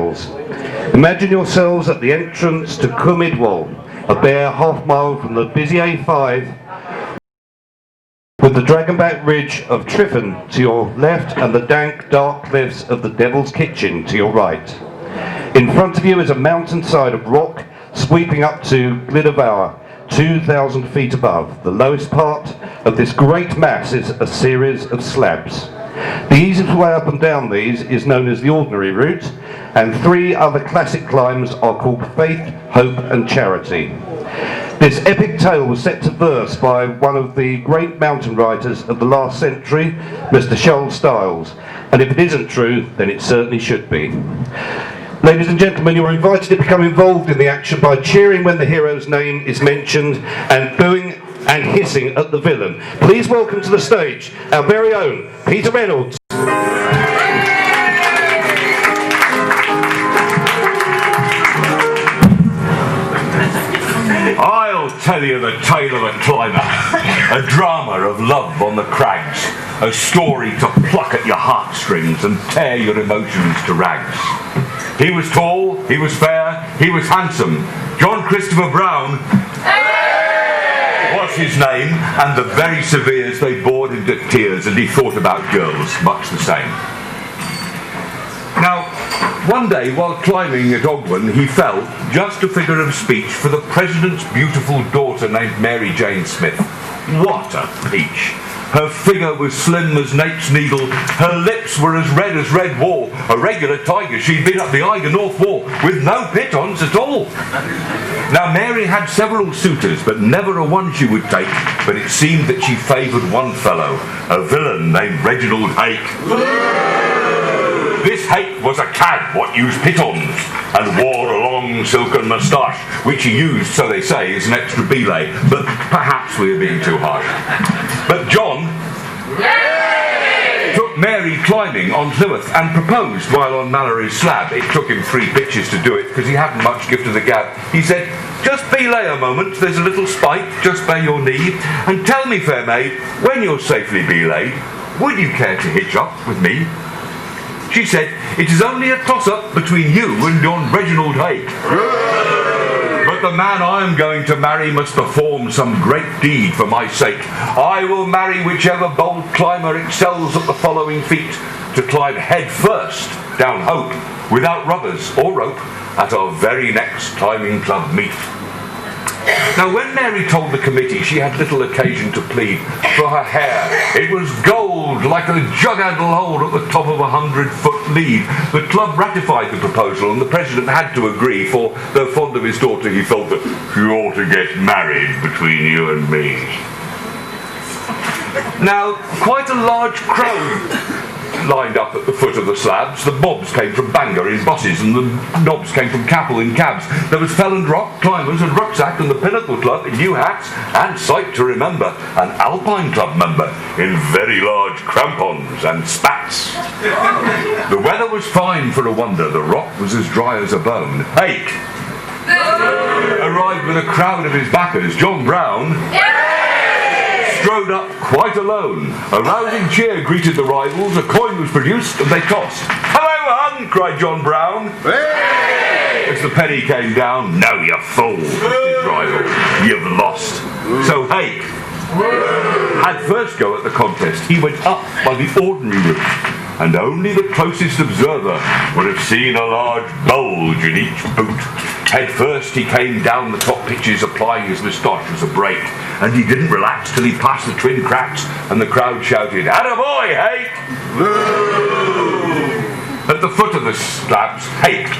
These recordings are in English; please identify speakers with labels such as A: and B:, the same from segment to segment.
A: Wales. Imagine yourselves at the entrance to Idwal, a bare half-mile from the busy A5, with the Dragonback Ridge of Tryfan to your left and the dank, dark cliffs of the Devil's Kitchen to your right. In front of you is a mountainside of rock sweeping up to Glidavour, 2,000 feet above. The lowest part of this great mass is a series of slabs. The easiest way up and down these is known as the ordinary route, and 3 other classic climbs are called Faith, Hope and Charity. This epic tale was set to verse by one of the great mountain writers of the last century, Mr. Showell Styles, and if it isn't true, then it certainly should be. Ladies and gentlemen, you are invited to become involved in the action by cheering when the hero's name is mentioned and booing and hissing at the villain. Please welcome to the stage our very own Peter Reynolds.
B: I'll tell you the tale of a climber, a drama of love on the crags, a story to pluck at your heartstrings and tear your emotions to rags. He was tall, he was fair, he was handsome. John Christopher Brown was his name, and the very severes they bored him to tears, and he thought about girls much the same. Now, one day while climbing at Ogwen, he fell, just a figure of speech, for the President's beautiful daughter named Mary Jane Smith. What a peach! Her figure was slim as Nape's needle, her lips were as red wall. A regular tiger, she'd been up the Eiger North Wall, with no pitons at all. Now Mary had several suitors, but never a one she would take, but it seemed that she favoured one fellow, a villain named Reginald Hake. This Hake was a cad what used pitons, and wore a long silken moustache, which he used, so they say, as an extra belay, but perhaps we are being too harsh. But John took Mary climbing on Plymouth and proposed while on Mallory's slab. It took him 3 pitches to do it, because he hadn't much gift of the gab. He said, "Just belay a moment, there's a little spike just by your knee, and tell me, fair maid, when you're safely belayed, would you care to hitch up with me?" She said, "It is only a toss-up between you and yon Reginald Hake. But the man I am going to marry must perform some great deed for my sake. I will marry whichever bold climber excels at the following feat, to climb head first down Hope, without rubbers or rope, at our very next climbing club meet." Now when Mary told the committee, she had little occasion to plead, for her hair, it was gold like a jug-handle hole at the top of 100-foot lead. The club ratified the proposal, and the president had to agree, for though fond of his daughter, he felt that she ought to get married between you and me. Now quite a large crowd lined up at the foot of the slabs. The mobs came from Bangor in buses, and the knobs came from Capel in cabs. There was Felland Rock, Climbers and Rucksack, and the Pinnacle Club in new hats, and sight to remember, an Alpine Club member in very large crampons and spats. The weather was fine for a wonder. The rock was as dry as a bone. Hake arrived with a crowd of his backers. John Brown strode up quite alone. A rousing cheer greeted the rivals, a coin was produced, and they tossed. "Hello, hun!" cried John Brown. Hey! As the penny came down, "No, you fool," his rival, "you've lost." So Hake had first go at the contest. He went up by the ordinary route, and only the closest observer would have seen a large bulge in each boot. Head first he came down the top pitches, applying his moustache as a brake, and he didn't relax till he passed the twin cracks, and the crowd shouted, "Attaboy, Hake!" At the foot of the slabs, Hake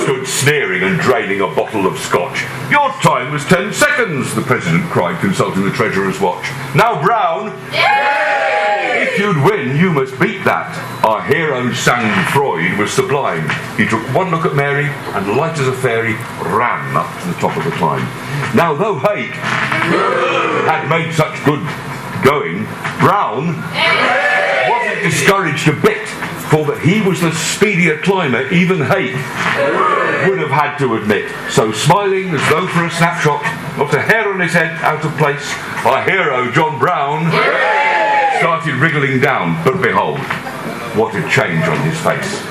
B: stood sneering and draining a bottle of scotch. "Your time was 10 seconds, the president cried, consulting the treasurer's watch. "Now, Brown, if you'd win, you must beat that." Our hero's sang-froid was sublime. He took one look at Mary, and light as a fairy, ran up to the top of the climb. Now, though Hake had made such good going, Brown wasn't discouraged a bit, for that he was the speedier climber even Hake would have had to admit. So smiling as though for a snapshot, not a hair on his head out of place, our hero John Brown started wriggling down, but behold, what a change on his face.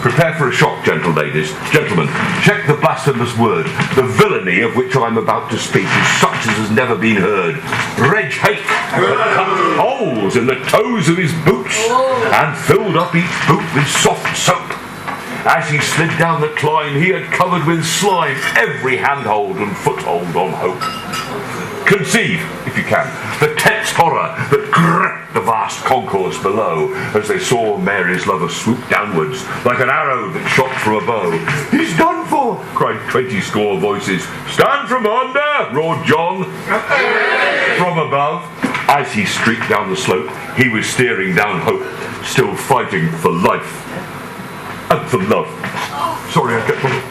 B: Prepare for a shock, gentle ladies. Gentlemen, check the blasphemous word. The villainy of which I'm about to speak is such as has never been heard. Reg Hake had cut holes in the toes of his boots and filled up each boot with soft soap. As he slid down the climb, he had covered with slime every handhold and foothold on hope. Conceive, if you can, the tense horror that gripped the vast concourse below as they saw Mary's lover swoop downwards like an arrow that shot from a bow. "He's done for!" cried 20 score voices. "Stand from under!" roared John from above. As he streaked down the slope, he was steering down hope, still fighting for life and for love. Sorry, I kept on.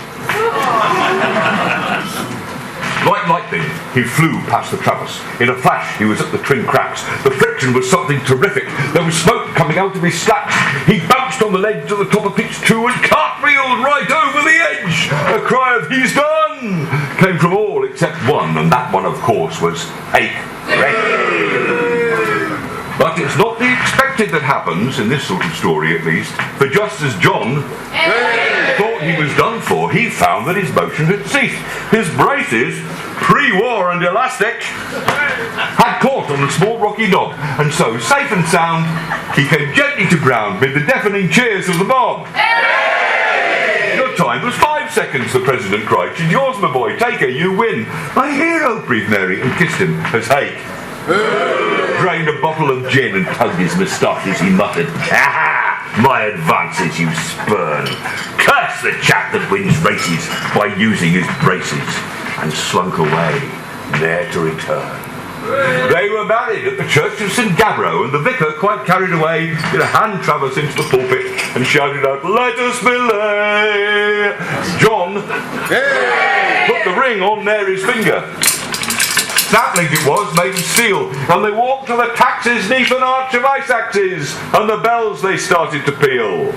B: Like lightning, he flew past the traverse. In a flash, he was at the twin cracks. The friction was something terrific. There was smoke coming out of his slats. He bounced on the ledge at the top of pitch 2 and cartwheeled right over the edge. A cry of "He's done!" came from all except one, and that one, of course, was Hake. But it's not the expected that happens, in this sort of story at least, for just as John thought he was done for, he found that his motion had ceased. His braces, pre-war and elastic, had caught on the small rocky knob, and so, safe and sound, he came gently to ground mid the deafening cheers of the mob. "Your time was 5 seconds, the President cried. 'She's yours, my boy, take her, you win.' 'My hero,' breathed Mary, and kissed him as Hake drained a bottle of gin and tugged his moustache as he muttered, 'Aha! My advances you spurn. Curse the chap that wins races by using his braces,' and slunk away, ne'er to return." They were married at the church of St. Gabro, and the vicar, quite carried away, did a hand traverse into the pulpit and shouted out, "Let us belay." John put the ring on Mary's finger. Sapling it was, made of steel, and they walked to the taxes neath an arch of ice axes, and the bells they started to peal.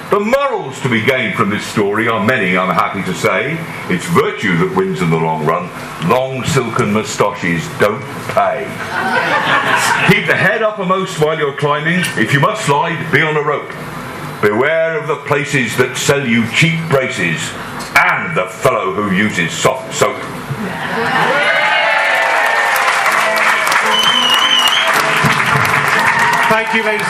B: The morals to be gained from this story are many, I'm happy to say. It's virtue that wins in the long run. Long silken moustaches don't pay. Keep the head uppermost while you're climbing. If you must slide, be on a rope. Beware of the places that sell you cheap braces, and the fellow who uses soft soap.
A: Thank you, ladies.